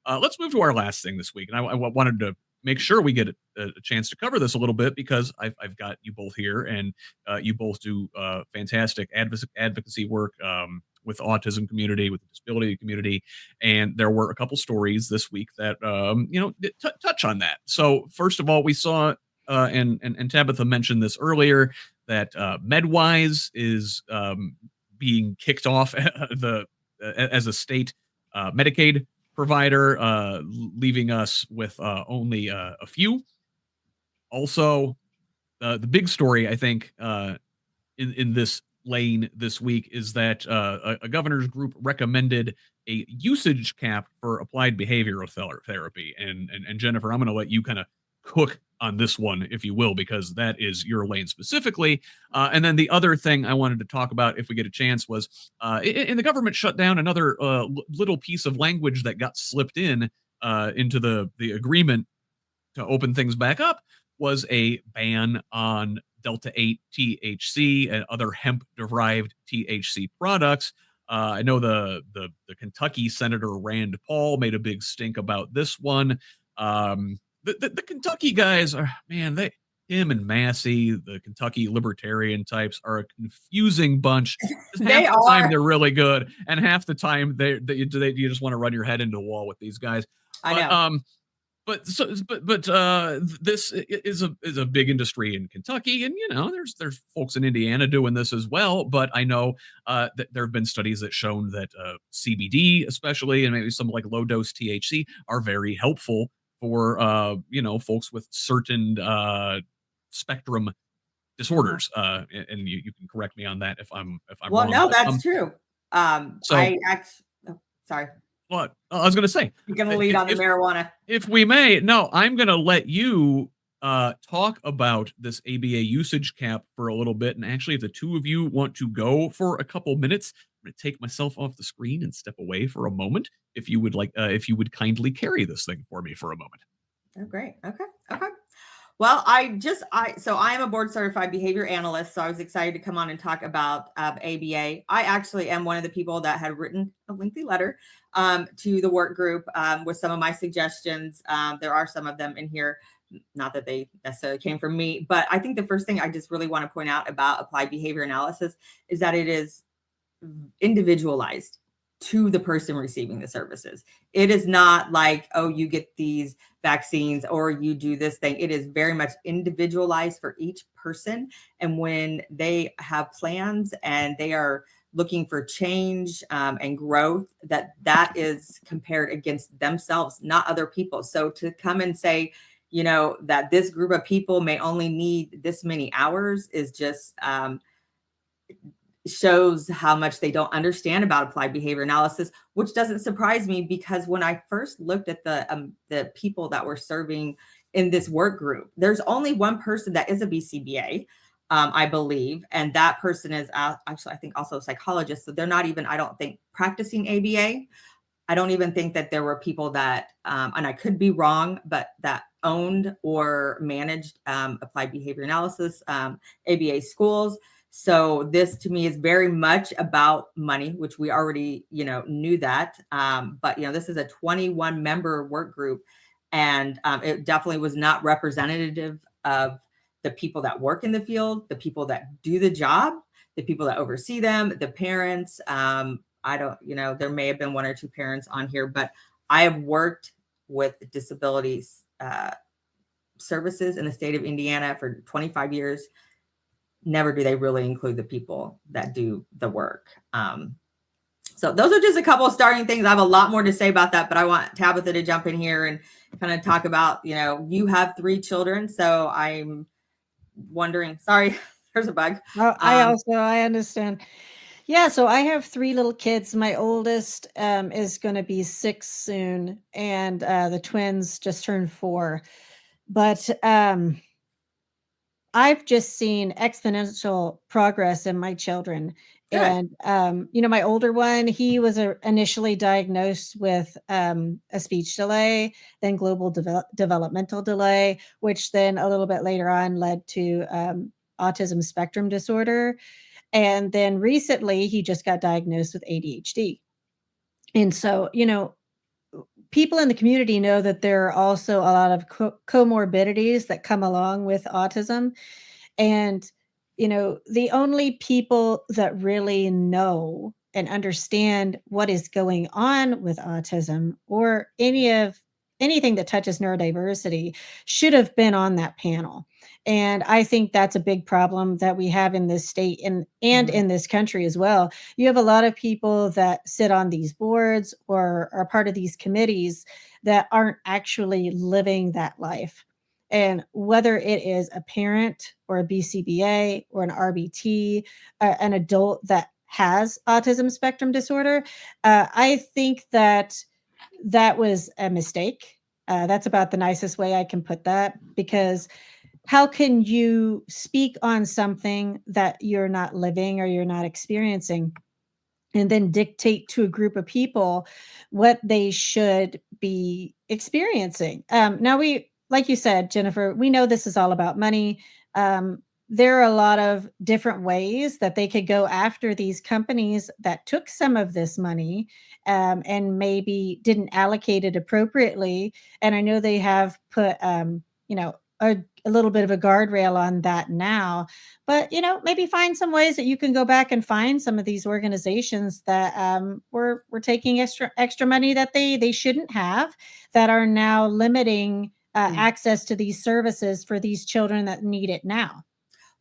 Let's move to our last thing this week. And I wanted to make sure we get a chance to cover this a little bit because I've got you both here, and you both do fantastic advocacy work with the autism community, with the disability community. And there were a couple stories this week that, touch on that. So first of all, we saw, and Tabitha mentioned this earlier, that MedWise is being kicked off as a state Medicaid provider, leaving us with only a few. Also, the big story, I think, in this lane this week is that a governor's group recommended a usage cap for applied behavioral therapy. And Jennifer, I'm going to let you kind of cook on this one, if you will, because that is your lane specifically. And then the other thing I wanted to talk about, if we get a chance, was in the government shutdown, another little piece of language that got slipped into the agreement to open things back up was a ban on Delta 8 THC and other hemp-derived THC products. I know the Kentucky Senator Rand Paul made a big stink about this one. The Kentucky guys are, man, him and Massey, the Kentucky libertarian types, are a confusing bunch. Half the time they're really good, and half the time you just want to run your head into the wall with these guys. I know. But this is a big industry in Kentucky, and there's folks in Indiana doing this as well. But I know that there have been studies that shown that CBD, especially, and maybe some like low dose THC, are very helpful for folks with certain spectrum disorders. And you can correct me on that if I'm well, wrong. No, that's true. Sorry. What I was going to say, you're going to lead on the marijuana. If we may, no, I'm going to let you talk about this ABA usage cap for a little bit. And actually, if the two of you want to go for a couple minutes, I'm going to take myself off the screen and step away for a moment. If you would like, if you would kindly carry this thing for me for a moment. Oh, great. Okay. Well, so I am a board certified behavior analyst, so I was excited to come on and talk about ABA. I actually am one of the people that had written a lengthy letter to the work group with some of my suggestions. There are some of them in here, not that they necessarily came from me, but I think the first thing I just really want to point out about applied behavior analysis is that it is individualized to the person receiving the services. It is not like, oh, you get these vaccines or you do this thing. It is very much individualized for each person. And when they have plans and they are looking for change and growth, that is compared against themselves, not other people. So to come and say, that this group of people may only need this many hours is just shows how much they don't understand about applied behavior analysis, which doesn't surprise me because when I first looked at the people that were serving in this work group, there's only one person that is a BCBA, I believe, and that person is actually, I think, also a psychologist. So they're not even, I don't think, practicing ABA. I don't even think that there were people that, and I could be wrong, but that owned or managed applied behavior analysis, ABA schools. So this to me is very much about money, which we already, knew that. But, this is a 21 member work group, and it definitely was not representative of the people that work in the field, the people that do the job, the people that oversee them, the parents. I don't, there may have been one or two parents on here, but I have worked with disabilities services in the state of Indiana for 25 years. Never do they really include the people that do the work. So those are just a couple of starting things. I have a lot more to say about that, but I want Tabitha to jump in here and kind of talk about, you have 3 children. So I'm wondering, sorry, there's a bug. I understand. Yeah, so I have 3 little kids. My oldest is going to be 6 soon, and the twins just turned 4. But I've just seen exponential progress in my children. Good. And, my older one, he was initially diagnosed with a speech delay, then global developmental delay, which then a little bit later on led to autism spectrum disorder. And then recently he just got diagnosed with ADHD. And so, people in the community know that there are also a lot of comorbidities that come along with autism. And, the only people that really know and understand what is going on with autism or anything that touches neurodiversity should have been on that panel. And I think that's a big problem that we have in this state and Mhm. in this country as well. You have a lot of people that sit on these boards or are part of these committees that aren't actually living that life. And whether it is a parent or a BCBA or an RBT, an adult that has autism spectrum disorder, I think that was a mistake. That's about the nicest way I can put that, because how can you speak on something that you're not living or you're not experiencing and then dictate to a group of people what they should be experiencing? Now, like you said, Jennifer, we know this is all about money. There are a lot of different ways that they could go after these companies that took some of this money, and maybe didn't allocate it appropriately. And I know they have put, a little bit of a guardrail on that now, but maybe find some ways that you can go back and find some of these organizations that were taking extra money that they shouldn't have, that are now limiting access to these services for these children that need it now.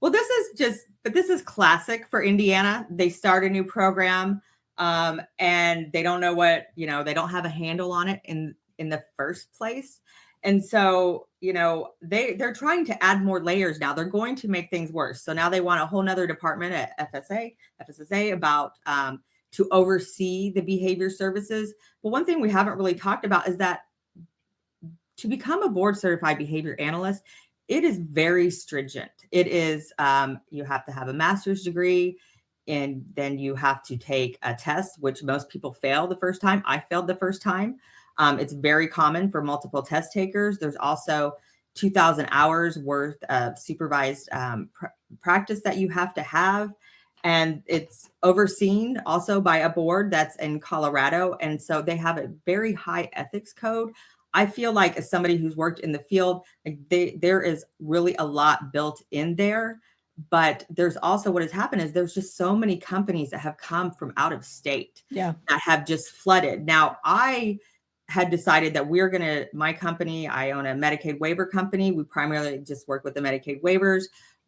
Well, this is classic for Indiana. They start a new program, and they don't know they don't have a handle on it in the first place. And so, they're trying to add more layers now. They're going to make things worse. So now they want a whole nother department at FSSA about to oversee the behavior services. But one thing we haven't really talked about is that to become a board certified behavior analyst, it is very stringent. It is, you have to have a master's degree, and then you have to take a test, which most people fail the first time. I failed the first time. It's very common for multiple test takers. There's also 2,000 hours worth of supervised practice that you have to have. And it's overseen also by a board that's in Colorado. And so they have a very high ethics code. I feel like, as somebody who's worked in the field, like there is really a lot built in there. But there's also, what has happened is there's just so many companies that have come from out of state Yeah. that have just flooded. Now, I had decided that my company, I own a Medicaid waiver company. We primarily just work with the Medicaid waivers,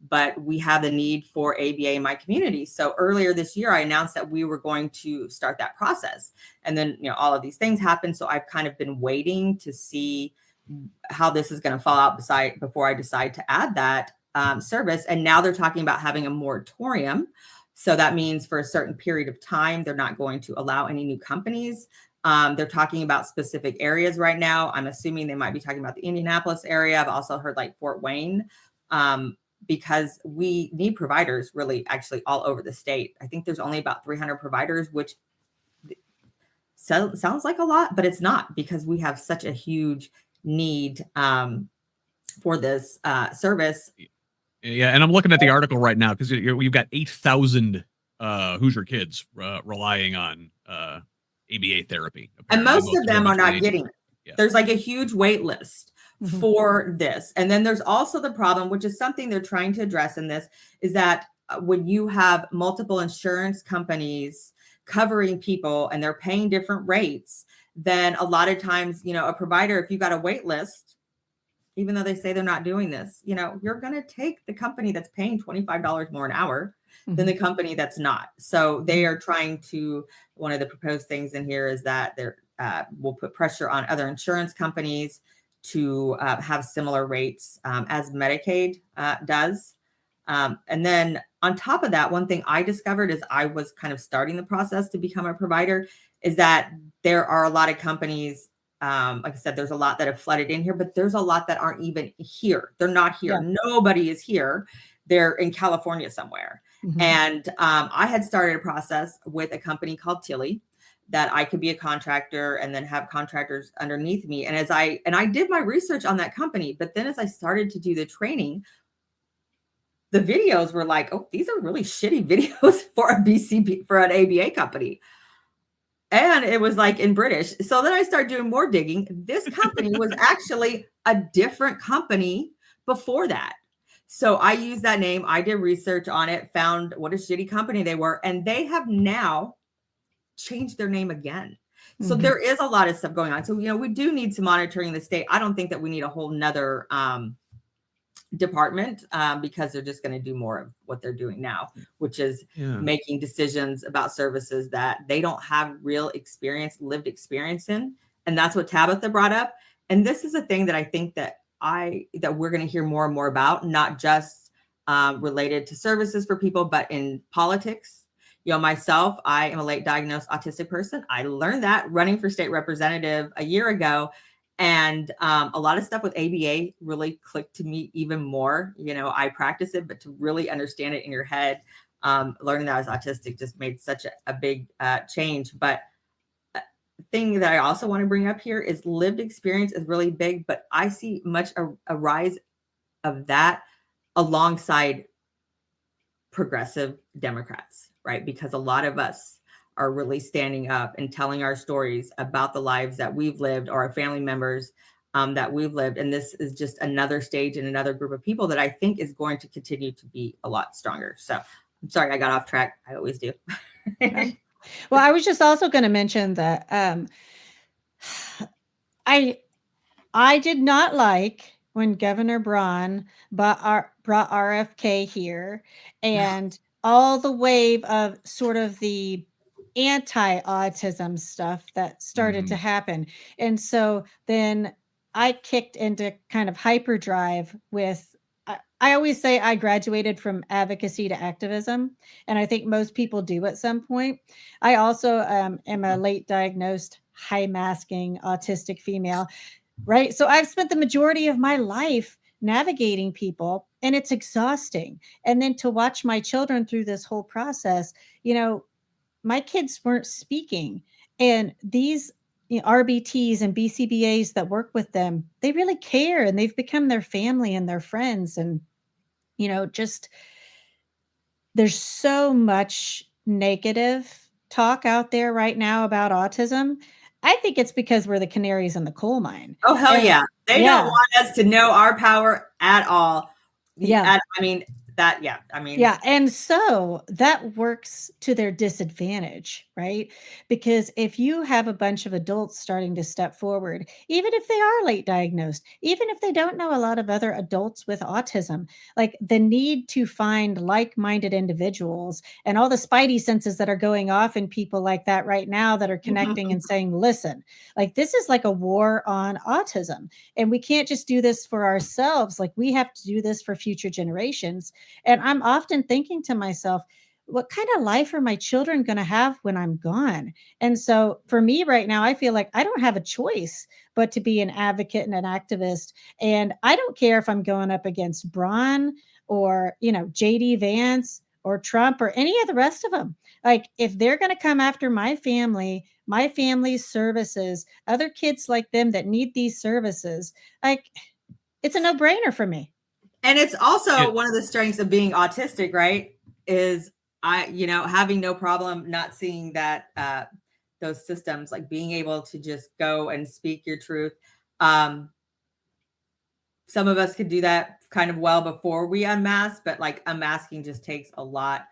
but we have the need for ABA in my community. So earlier this year, I announced that we were going to start that process. And then, all of these things happened. So I've kind of been waiting to see how this is going to fall out before I decide to add that service. And now they're talking about having a moratorium. So that means for a certain period of time, they're not going to allow any new companies. They're talking about specific areas right now. I'm assuming they might be talking about the Indianapolis area. I've also heard like Fort Wayne, because we need providers really actually all over the state. I think there's only about 300 providers, which sounds like a lot, but it's not, because we have such a huge need for this service. Yeah, and I'm looking at the article right now because we've got 8,000 Hoosier kids relying on ABA therapy. And most of them are not getting it. Yeah. There's like a huge wait list for this. And then there's also the problem, which is something they're trying to address in this, is that when you have multiple insurance companies covering people and they're paying different rates, then a lot of times, a provider, if you got a wait list, even though they say they're not doing this, you're going to take the company that's paying $25 more an hour than the company that's not. So they are trying to, one of the proposed things in here is that they're will put pressure on other insurance companies to have similar rates as Medicaid does. And then on top of that, one thing I discovered as I was kind of starting the process to become a provider is that there are a lot of companies, like I said, there's a lot that have flooded in here, but there's a lot that aren't even here. They're not here. Yeah. Nobody is here. They're in California somewhere. And I had started a process with a company called Tilly that I could be a contractor and then have contractors underneath me. And I did my research on that company, but then as I started to do the training, the videos were like, oh, these are really shitty videos for a BCP, for an ABA company. And it was like in British. So then I started doing more digging. This company was actually a different company before that. So I used that name. I did research on it, found what a shitty company they were, and they have now changed their name again. So there is a lot of stuff going on. So, we do need some monitoring in the state. I don't think that we need a whole nother department because they're just going to do more of what they're doing now, which is making decisions about services that they don't have real experience, lived experience in. And that's what Tabitha brought up. And this is a thing that I think that we're going to hear more and more about, not just related to services for people, but in politics. Myself, I am a late diagnosed autistic person. I learned that running for state representative a year ago. And a lot of stuff with ABA really clicked to me even more. I practice it, but to really understand it in your head, learning that I was autistic just made such a big change. But the thing that I also want to bring up here is lived experience is really big, but I see much a rise of that alongside progressive Democrats, right? Because a lot of us are really standing up and telling our stories about the lives that we've lived or our family members that we've lived. And this is just another stage and another group of people that I think is going to continue to be a lot stronger. So I'm sorry, I got off track. I always do. Well, I was just also going to mention that I did not like when Governor Braun brought RFK here and all the wave of sort of the anti-autism stuff that started to happen. And so then I kicked into kind of hyperdrive with, I always say I graduated from advocacy to activism. And I think most people do at some point. I also am a late diagnosed, high masking autistic female. Right. So I've spent the majority of my life navigating people, and it's exhausting. And then to watch my children through this whole process, my kids weren't speaking. And these RBTs and BCBAs that work with them, they really care, and they've become their family and their friends. And, just there's so much negative talk out there right now about autism. I think it's because we're the canaries in the coal mine. Oh, hell yeah. They don't want us to know our power at all. Yeah. Yeah. And so that works to their disadvantage, right? Because if you have a bunch of adults starting to step forward, even if they are late diagnosed, even if they don't know a lot of other adults with autism, like the need to find like-minded individuals and all the spidey senses that are going off in people like that right now that are connecting and saying, listen, like this is like a war on autism. And we can't just do this for ourselves. Like we have to do this for future generations. And I'm often thinking to myself, what kind of life are my children going to have when I'm gone? And so for me right now, I feel like I don't have a choice but to be an advocate and an activist. And I don't care if I'm going up against Braun or, JD Vance or Trump or any of the rest of them. Like if they're going to come after my family's services, other kids like them that need these services, like it's a no-brainer for me. And it's also one of the strengths of being autistic, right? Is having no problem not seeing that those systems, like being able to just go and speak your truth. Some of us could do that kind of well before we unmask, but like unmasking just takes a lot,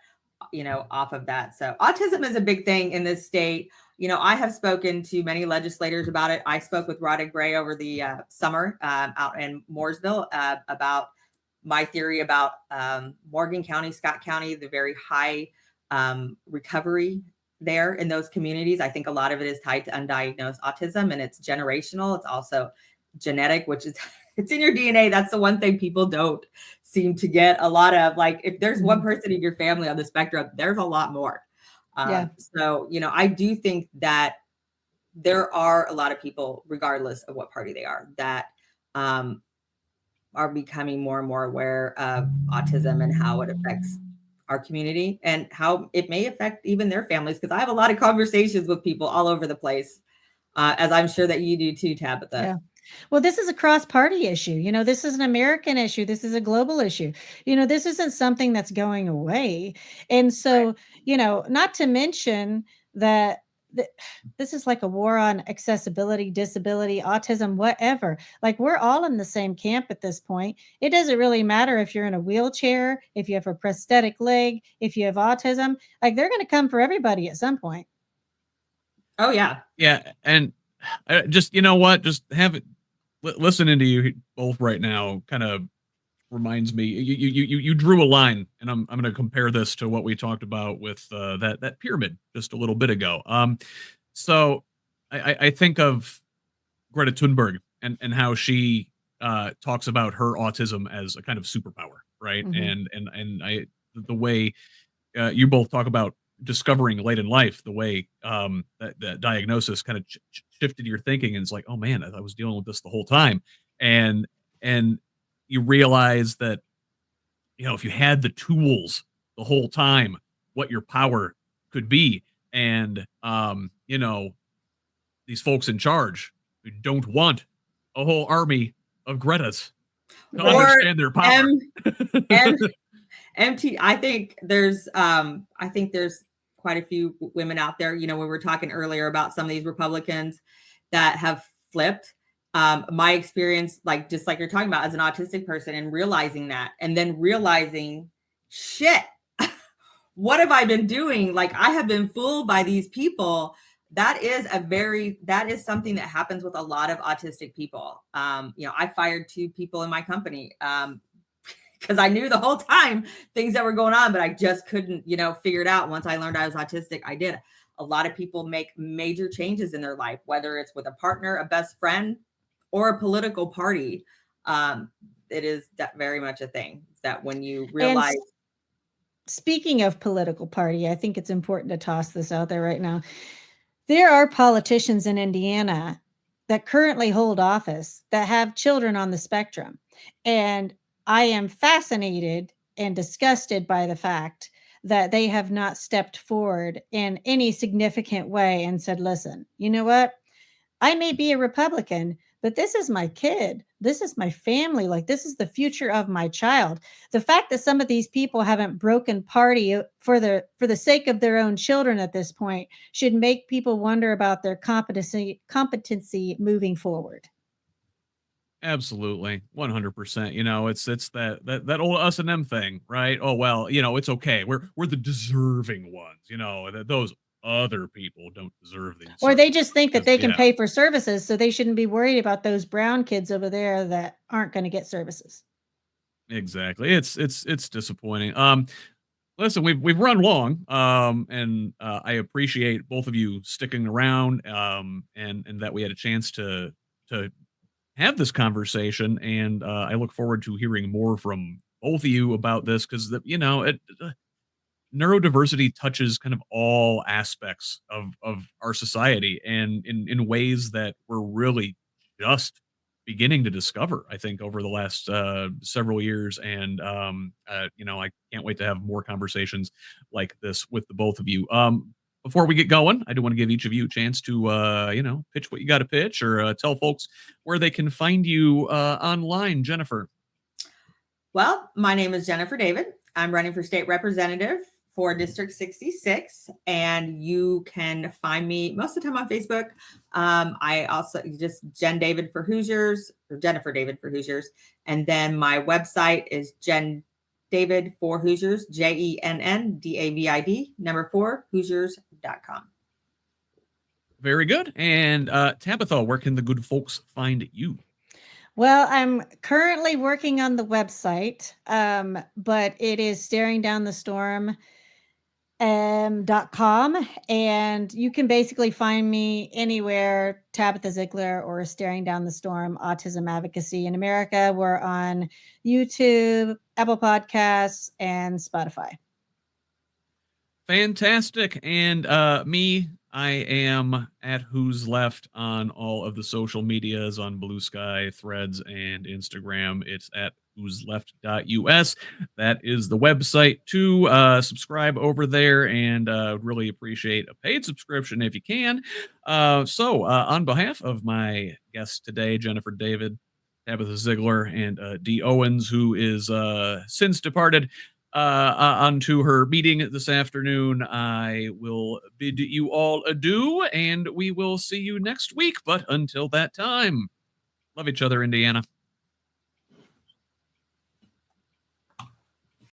off of that. So autism is a big thing in this state. I have spoken to many legislators about it. I spoke with Rod Gray over the summer out in Mooresville about my theory about Morgan County, Scott County, the very high recovery there in those communities. I think a lot of it is tied to undiagnosed autism, and it's generational. It's also genetic, which is it's in your DNA. That's the one thing people don't seem to get a lot of. Like if there's one person in your family on the spectrum, there's a lot more. So, I do think that there are a lot of people, regardless of what party they are, that are becoming more and more aware of autism and how it affects our community and how it may affect even their families. Because I have a lot of conversations with people all over the place, as I'm sure that you do too, Tabitha. Yeah. Well, this is a cross-party issue. This is an American issue. This is a global issue. This isn't something that's going away. And so, not to mention that, this is like a war on accessibility, disability, autism, whatever. Like, we're all in the same camp at this point. It doesn't really matter if you're in a wheelchair, if you have a prosthetic leg, if you have autism. Like, they're going to come for everybody at some point. Oh yeah. Yeah, and just, you know what, just have it listening to you both right now kind of reminds me, you drew a line, and I'm going to compare this to what we talked about with that pyramid just a little bit ago. So I think of Greta Thunberg and how she talks about her autism as a kind of superpower, right? Mhm. And the way you both talk about discovering late in life, the way that diagnosis kind of shifted your thinking, and it's like, oh man, I was dealing with this the whole time, and and you realize that, you know, if you had the tools the whole time, what your power could be. And you know, these folks in charge who don't want a whole army of Gretas to Or understand their power. M MT. I think there's quite a few women out there. You know, we were talking earlier about some of these Republicans that have flipped. My experience, like just like you're talking about, as an autistic person, and realizing that, and then realizing, shit, what have I been doing? Like, I have been fooled by these people. That is something that happens with a lot of autistic people. You know, I fired 2 people in my company. Because I knew the whole time things that were going on, but I just couldn't, you know, figure it out. Once I learned I was autistic, I did. A lot of people make major changes in their life, whether it's with a partner, a best friend, or a political party. It is very much a thing that when you realize. And speaking of political party, I think it's important to toss this out there right now. There are politicians in Indiana that currently hold office that have children on the spectrum. And I am fascinated and disgusted by the fact that they have not stepped forward in any significant way and said, listen, you know what? I may be a Republican, but this is my kid. This is my family. Like, this is the future of my child. The fact that some of these people haven't broken party for the sake of their own children at this point should make people wonder about their competency moving forward. Absolutely, 100%. You know, it's that old us and them thing, right? Oh well, you know, it's okay. We're the deserving ones. You know, that those other people don't deserve these. Or they just think that they can yeah, pay for services, so they shouldn't be worried about those brown kids over there that aren't going to get services. exactly. It's disappointing. Listen, we've run long, and I appreciate both of you sticking around, and that we had a chance to have this conversation, and I look forward to hearing more from both of you about this, because you know, neurodiversity touches kind of all aspects of our society, and in ways that we're really just beginning to discover, I think, over the last several years. And you know, I can't wait to have more conversations like this with the both of you. Before we get going, I do want to give each of you a chance to you know, pitch what you got to pitch, or tell folks where they can find you online. Jennifer. Well, my name is Jennifer David. I'm running for state representative for District 66, and you can find me most of the time on Facebook. I also just Jen David for Hoosiers, or Jennifer David for Hoosiers, and then my website is Jen David for Hoosiers, JENNDAVID 4 Hoosiers.com. Very good. And Tabitha, where can the good folks find you? Well, I'm currently working on the website, but it is staringdownthestorm.com, and you can basically find me anywhere, Tabitha Zeigler or Staring Down the Storm Autism Advocacy in America. We're on YouTube, Apple Podcasts, and Spotify. Fantastic. And me, I am at HoosLeft on all of the social medias, on Blue Sky, Threads, and Instagram. It's at whosleft.us. That is the website to subscribe over there, and really appreciate a paid subscription if you can. So on behalf of my guests today, Jennifer David, Tabitha Zeigler, and D. Owens, who is since departed, onto her meeting this afternoon, I will bid you all adieu, and we will see you next week. But until that time, love each other, Indiana.